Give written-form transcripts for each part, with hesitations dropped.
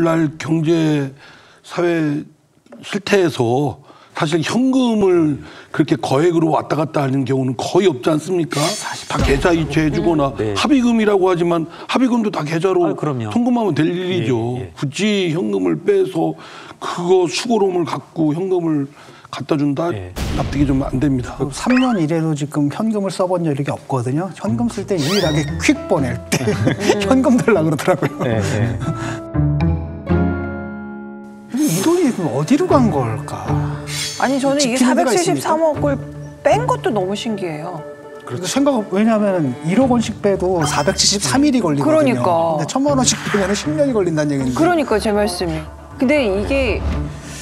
오늘날 경제 사회 실태에서 사실 현금을 그렇게 거액으로 왔다 갔다 하는 경우는 거의 없지 않습니까? 다 계좌 이체해주거나 네. 합의금이라고 하지만 합의금도 다 계좌로 그럼요. 송금하면 될 일이죠. 예. 굳이 현금을 빼서 그거 수고로움을 갖고 현금을 갖다 준다? 예. 납득이 좀 안 됩니다. 3년 이래로 지금 현금을 써본 적이 없거든요. 현금 쓸 때 유일하게 퀵 보낼 때 현금 달라 그러더라고요. 네, 네. 이 돈이 그럼 어디로 간 걸까? 아니 저는 이게 지키는 데가 있습니까? 473억을 뺀 것도 너무 신기해요. 그렇죠. 왜냐하면 1억 원씩 빼도 473일이 걸리거든요. 그러니까. 근데 1,000만 원씩 빼면 10년이 걸린다는 얘기인데. 그러니까 제 말씀이. 근데 이게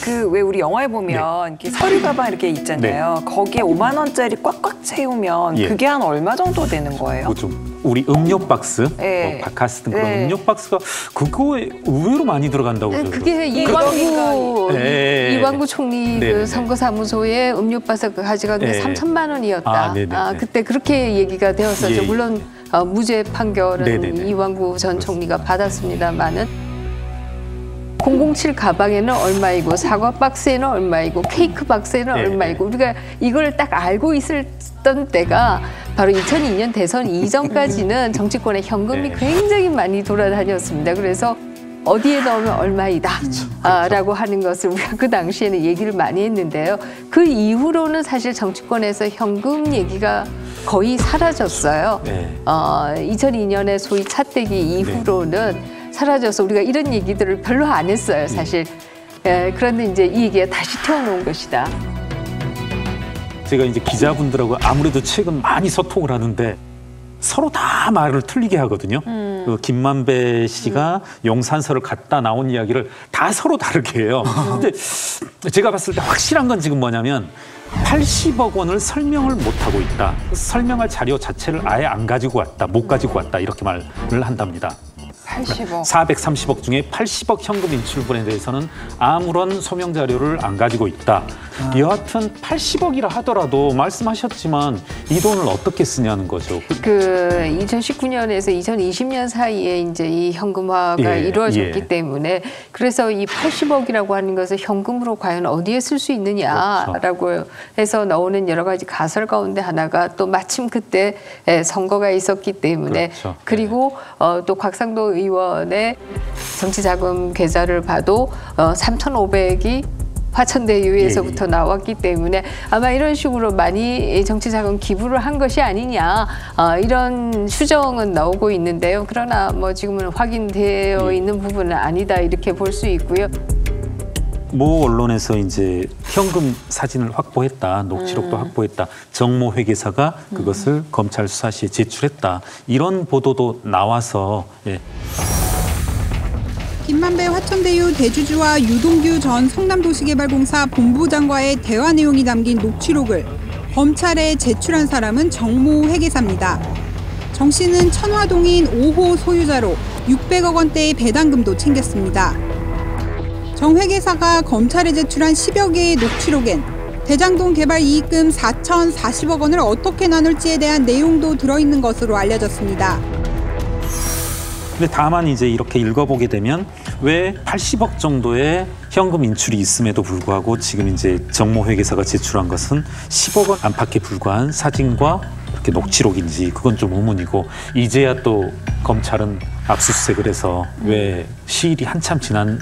그 왜 우리 영화에 보면 이렇게 서류 가방 이렇게 있잖아요. 거기에 5만 원짜리 꽉꽉 채우면 예. 그게 한 얼마 정도 되는 거예요? 뭐 좀 우리 음료 박스, 네. 뭐 바카스 등 그런 네. 음료 박스가 그거에 의외로 많이 들어간다고 그러더라고요. 그게 이광구 총리 네네네. 그 선거사무소에 음료박스 가져간 게 네. 3천만 원이었다. 네네네. 그때 그렇게 얘기가 되었었죠. 예. 물론 무죄 판결은 네네네. 이광구 전 총리가 받았습니다만은 007 가방에는 얼마이고 사과 박스에는 얼마이고 케이크 박스에는 네. 얼마이고 우리가 이걸 딱 알고 있었던 때가 바로 2002년 대선 이전까지는 정치권에 현금이 네. 굉장히 많이 돌아다녔습니다. 그래서 어디에 넣으면 얼마이다 라고 하는 것을 우리가 그 당시에는 얘기를 많이 했는데요. 그 이후로는 사실 정치권에서 현금 얘기가 거의 사라졌어요. 네. 2002년에 소위 차떼기 이후로는 사라져서 우리가 이런 얘기들을 별로 안 했어요, 사실. 그런데 이제 이 얘기가 다시 태어놓은 것이다. 제가 이제 기자분들하고 아무래도 최근 많이 소통을 하는데 서로 다 말을 틀리게 하거든요. 그 김만배 씨가 용산서를 갖다 나온 이야기를 다 서로 다르게 해요. 근데 제가 봤을 때 확실한 건 지금 뭐냐면 80억 원을 설명을 못하고 있다. 설명할 자료 자체를 아예 안 가지고 왔다. 못 가지고 왔다. 이렇게 말을 한답니다. 80억. 430억 중에 80억 현금 인출분에 대해서는 아무런 소명 자료를 안 가지고 있다. 여하튼 80억이라 하더라도 말씀하셨지만 이 돈을 어떻게 쓰냐는 거죠. 그 2019년에서 2020년 사이에 이제 이 현금화가 이루어졌기 때문에 그래서 이 80억이라고 하는 것을 현금으로 과연 어디에 쓸 수 있느냐라고 해서 나오는 여러 가지 가설 가운데 하나가 또 마침 그때 선거가 있었기 때문에 그렇죠. 그리고 또 곽상도 의원의 정치자금 계좌를 봐도 3,500이 화천대유에서부터 나왔기 때문에 아마 이런 식으로 많이 정치자금 기부를 한 것이 아니냐 이런 추정은 나오고 있는데요. 그러나 뭐 지금은 확인되어 있는 부분은 아니다 이렇게 볼 수 있고요. 모 언론에서 이제 현금 사진을 확보했다, 녹취록도 확보했다, 정모 회계사가 그것을 검찰 수사 시에 제출했다 이런 보도도 나와서 김만배 화천대유 대주주와 유동규 전 성남도시개발공사 본부장과의 대화 내용이 담긴 녹취록을 검찰에 제출한 사람은 정모 회계사입니다. 정 씨는 천화동인 5호 소유자로 600억 원대의 배당금도 챙겼습니다. 정 회계사가 검찰에 제출한 10여 개의 녹취록엔 대장동 개발 이익금 4,040억 원을 어떻게 나눌지에 대한 내용도 들어있는 것으로 알려졌습니다. 근데 다만 이제 이렇게 읽어보게 되면 왜 80억 정도의 현금 인출이 있음에도 불구하고 지금 이제 정모 회계사가 제출한 것은 10억 원 안팎에 불과한 사진과 이렇게 녹취록인지 그건 좀 의문이고 이제야 또 검찰은 압수수색을 해서 왜 시일이 한참 지난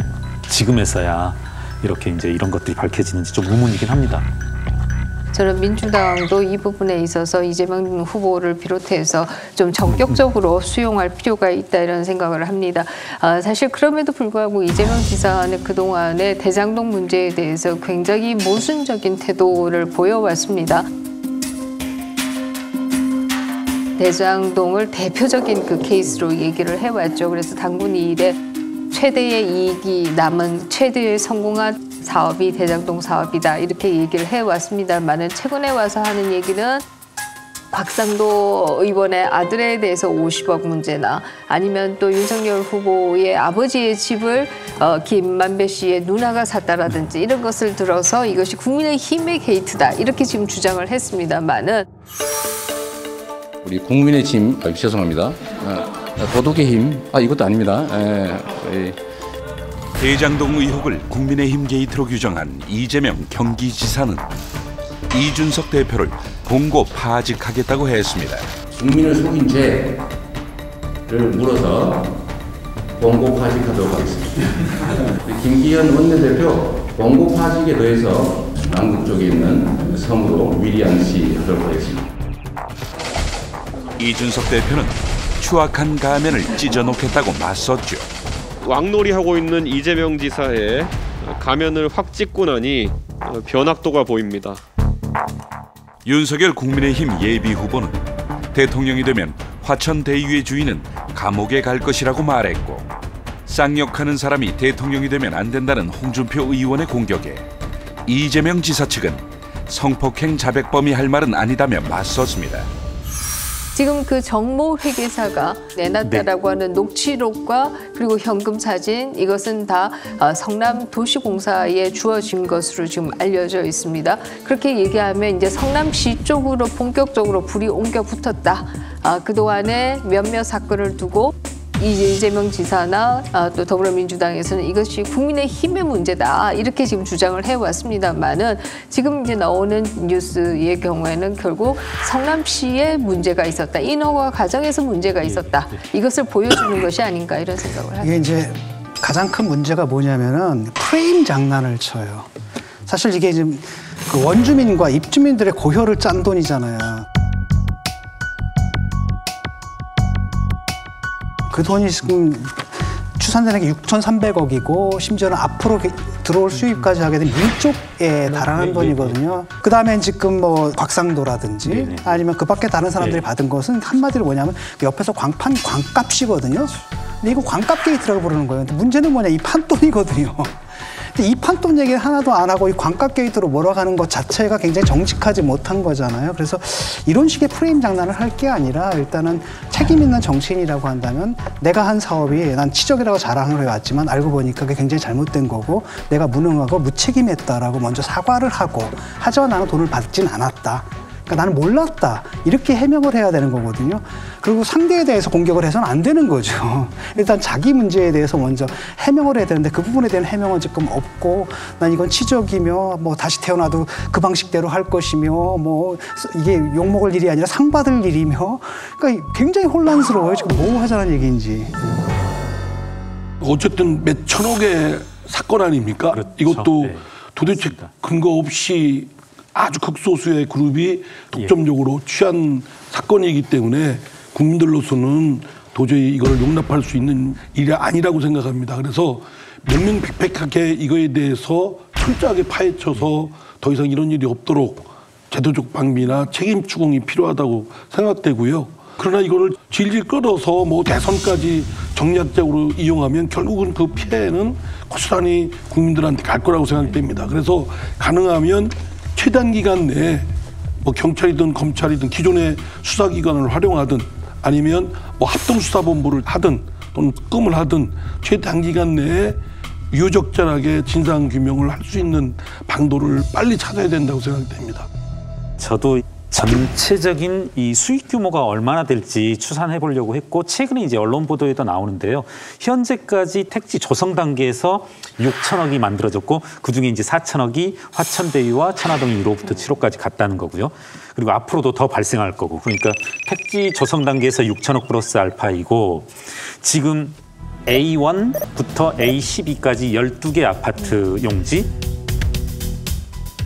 지금에서야 이렇게 이제 이런 것들이 밝혀지는지 좀 의문이긴 합니다. 저는 민주당도 이 부분에 있어서 이재명 후보를 비롯해서 좀 전격적으로 수용할 필요가 있다 이런 생각을 합니다. 사실 그럼에도 불구하고 이재명 지사는 그동안의 대장동 문제에 대해서 굉장히 모순적인 태도를 보여왔습니다. 대장동을 대표적인 그 케이스로 얘기를 해왔죠. 그래서 당군 이일에 최대의 이익이 남은 최대의 성공한 사업이 대장동 사업이다 이렇게 얘기를 해왔습니다만은 최근에 와서 하는 얘기는 곽상도 의원의 아들에 대해서 50억 문제나 아니면 또 윤석열 후보의 아버지의 집을 김만배 씨의 누나가 샀다라든지 이런 것을 들어서 이것이 국민의힘의 게이트다 이렇게 지금 주장을 했습니다만은 우리 국민의힘 죄송합니다. 도덕의 힘 이것도 아닙니다. 대장동 의혹을 국민의힘 게이트로 규정한 이재명 경기지사는 이준석 대표를 공고 파직하겠다고 했습니다. 국민을 속인 죄를 물어서 공고 파직하도록 하겠습니다. 김기현 원내대표 공고 파직에 더해서 남극 쪽에 있는 섬으로 위리양시하도록 하겠습니다. 이준석 대표는 추악한 가면을 찢어놓겠다고 맞섰죠. 왕놀이하고 있는 이재명 지사의 가면을 확 찢고 나니 변학도가 보입니다. 윤석열 국민의힘 예비후보는 대통령이 되면 화천 대유의 주인은 감옥에 갈 것이라고 말했고, 쌍욕하는 사람이 대통령이 되면 안 된다는 홍준표 의원의 공격에 이재명 지사 측은 성폭행 자백범이 할 말은 아니다며 맞섰습니다. 지금 그 정모 회계사가 내놨다라고 하는 녹취록과 그리고 현금 사진, 이것은 다 성남도시공사에 주어진 것으로 지금 알려져 있습니다. 그렇게 얘기하면 이제 성남시 쪽으로 본격적으로 불이 옮겨 붙었다. 그동안에 몇몇 사건을 두고 이재명 지사나 또 더불어민주당에서는 이것이 국민의힘의 문제다, 이렇게 지금 주장을 해왔습니다만은, 지금 이제 나오는 뉴스의 경우에는 결국 성남시에 문제가 있었다, 인허가 과정에서 문제가 있었다, 이것을 보여주는 것이 아닌가, 이런 생각을 합니다. 이게 이제 가장 큰 문제가 뭐냐면은 프레임 장난을 쳐요. 사실 이게 지금 그 원주민과 입주민들의 고혈을 짠 돈이잖아요. 그 돈이 지금 추산되는 게 6,300억이고 심지어는 앞으로 들어올 수입까지 하게 되면 1조에 달하는 돈이거든요. 그다음에 지금 뭐 곽상도라든지 아니면 그 밖에 다른 사람들이 받은 것은 한마디로 뭐냐면 옆에서 광값이거든요. 근데 이거 광값 게이트라고 부르는 거예요. 근데 문제는 뭐냐, 이 판돈이거든요. 이 판돈 얘기를 하나도 안 하고 이 광값 게이트로 몰아가는 것 자체가 굉장히 정직하지 못한 거잖아요. 그래서 이런 식의 프레임 장난을 할 게 아니라 일단은 책임 있는 정치인이라고 한다면 내가 한 사업이 난 치적이라고 자랑을 해왔지만 알고 보니까 그게 굉장히 잘못된 거고 내가 무능하고 무책임했다라고 먼저 사과를 하고, 하지만 나는 돈을 받진 않았다, 그러니까 나는 몰랐다, 이렇게 해명을 해야 되는 거거든요. 그리고 상대에 대해서 공격을 해서는 안 되는 거죠. 일단 자기 문제에 대해서 먼저 해명을 해야 되는데 그 부분에 대한 해명은 지금 없고, 난 이건 치적이며 뭐 다시 태어나도 그 방식대로 할 것이며 뭐 이게 욕먹을 일이 아니라 상 받을 일이며, 그러니까 굉장히 혼란스러워요. 지금 뭐 하자는 얘기인지. 어쨌든 몇 천억의 사건 아닙니까? 그렇죠. 이것도 네. 도대체 근거 없이 아주 극소수의 그룹이 독점적으로 취한 사건이기 때문에 국민들로서는 도저히 이걸 용납할 수 있는 일이 아니라고 생각합니다. 그래서 명명백백하게 이거에 대해서 철저하게 파헤쳐서 더 이상 이런 일이 없도록 제도적 방비나 책임 추궁이 필요하다고 생각되고요. 그러나 이거를 질질 끌어서 뭐 대선까지 정략적으로 이용하면 결국은 그 피해는 고스란히 국민들한테 갈 거라고 생각됩니다. 그래서 가능하면 최단 기간 내에 뭐 경찰이든 검찰이든 기존의 수사기관을 활용하든 아니면 뭐 합동수사본부를 하든 또는 특검을 하든 최단 기간 내에 유적절하게 진상규명을 할 수 있는 방도를 빨리 찾아야 된다고 생각됩니다. 저도 전체적인 이 수익 규모가 얼마나 될지 추산해 보려고 했고, 최근에 이제 언론 보도에도 나오는데요. 현재까지 택지 조성 단계에서 6천억이 만들어졌고, 그중에 이제 4천억이 화천대유와 천화동 1호부터 7호까지 갔다는 거고요. 그리고 앞으로도 더 발생할 거고, 그러니까 택지 조성 단계에서 6천억 플러스 알파이고, 지금 A1부터 A12까지 12개 아파트 용지,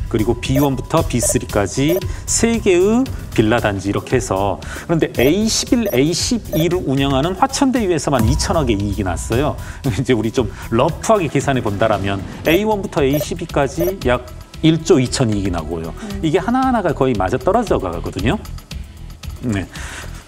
그리고 B1부터 B3까지 3개의 빌라 단지, 이렇게 해서. 그런데 A11, A12를 운영하는 화천대유에서만 2천억의 이익이 났어요. 이제 우리 좀 러프하게 계산해 본다라면 A1부터 A12까지 약 1조 2천 이익이 나고요. 이게 하나하나가 거의 맞아 떨어져 가거든요. 네.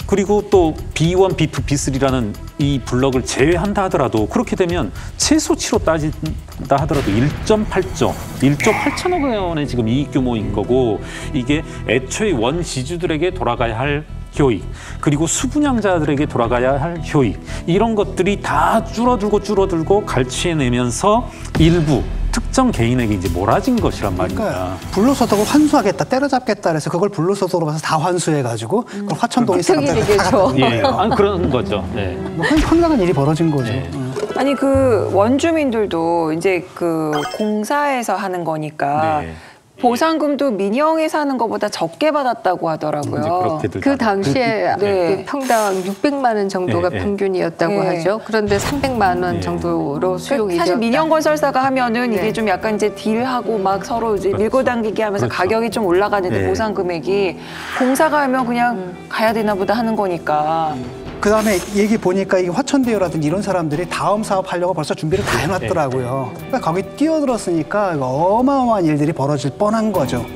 그리고 또 B1, B2, B3라는 이 블럭을 제외한다 하더라도, 그렇게 되면 최소치로 따진다 하더라도 1.8조 8천억 원의 지금 이익 규모인 거고, 이게 애초에 원지주들에게 돌아가야 할 효익, 그리고 수분양자들에게 돌아가야 할 효익, 이런 것들이 다 줄어들고 갈취해내면서 일부 특정 개인에게 이제 몰아진 것이란 말입니다. 그러니까 불로소득을 환수하겠다, 때려잡겠다 그래서 그걸 불로소득으로 가서 다 환수해가지고 그걸 화천동에 사람들 다 되겠죠. 예, 그런 거죠. 네. 뭐 황당한 일이 벌어진 거죠. 네. 아니 그 원주민들도 이제 그 공사에서 하는 거니까 네. 보상금도 민영에서 하는 것보다 적게 받았다고 하더라고요. 이제 그렇게들 그 당시에 네. 그 평당 600만 원 정도가 네, 네. 평균이었다고 네. 하죠. 그런데 300만 원 네. 정도로 수용이 사실 되었다. 민영건설사가 하면은 네. 이게 좀 약간 이제 딜하고 막 서로 이제 밀고 당기게 하면서 그렇죠. 가격이 좀 올라가는데 네. 보상 금액이 공사가 하면 그냥 가야 되나 보다 하는 거니까. 그다음에 얘기 보니까 이 화천대유라든지 이런 사람들이 다음 사업 하려고 벌써 준비를 다 해놨더라고요. 그러니까 거기 뛰어들었으니까 어마어마한 일들이 벌어질 뻔한 거죠.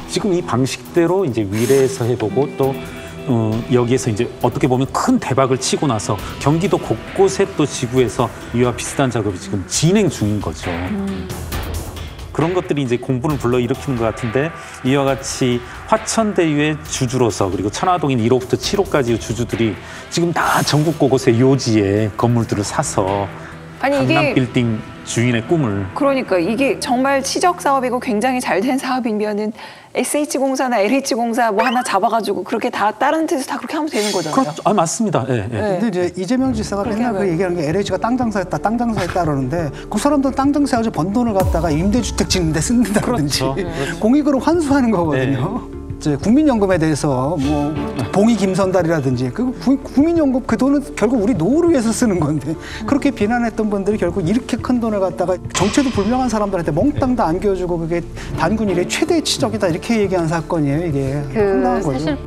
지금 이 방식대로 이제 위례에서 해보고 또 여기에서 이제 어떻게 보면 큰 대박을 치고 나서 경기도 곳곳에 또 지구에서 이와 비슷한 작업이 지금 진행 중인 거죠. 그런 것들이 이제 공분을 불러일으키는 것 같은데 이와 같이 화천대유의 주주로서 그리고 천화동인 1호부터 7호까지의 주주들이 지금 다 전국 곳곳의 요지에 건물들을 사서 아니 강남 이게 빌딩 주인의 꿈을 그러니까 이게 정말 치적 사업이고 굉장히 잘 된 사업이면은 SH공사나 LH공사 뭐 하나 잡아가지고 그렇게 다 다른 데서 다 그렇게 하면 되는 거잖아요. 그렇죠. 아 맞습니다. 예, 예. 네. 근데 이제 이재명 지사가 그렇게 맨날 그 하면. 얘기하는 게 LH가 땅 장사했다, 땅 장사했다 그러는데 그 사람들은 땅 장사해서 번 돈을 갖다가 임대주택 짓는데 쓴다든지 그렇죠. 공익으로 환수하는 거거든요. 이제 국민연금에 대해서 뭐 봉이 김선달이라든지 그 국민연금 그 돈은 결국 우리 노후를 위해서 쓰는 건데 그렇게 비난했던 분들이 결국 이렇게 큰 돈을 갖다가 정체도 불명한 사람들한테 몽땅 다 안겨주고 그게 단군 이래 최대의 치적이다 이렇게 얘기한 사건이에요 이게. 황당한 거죠. 사실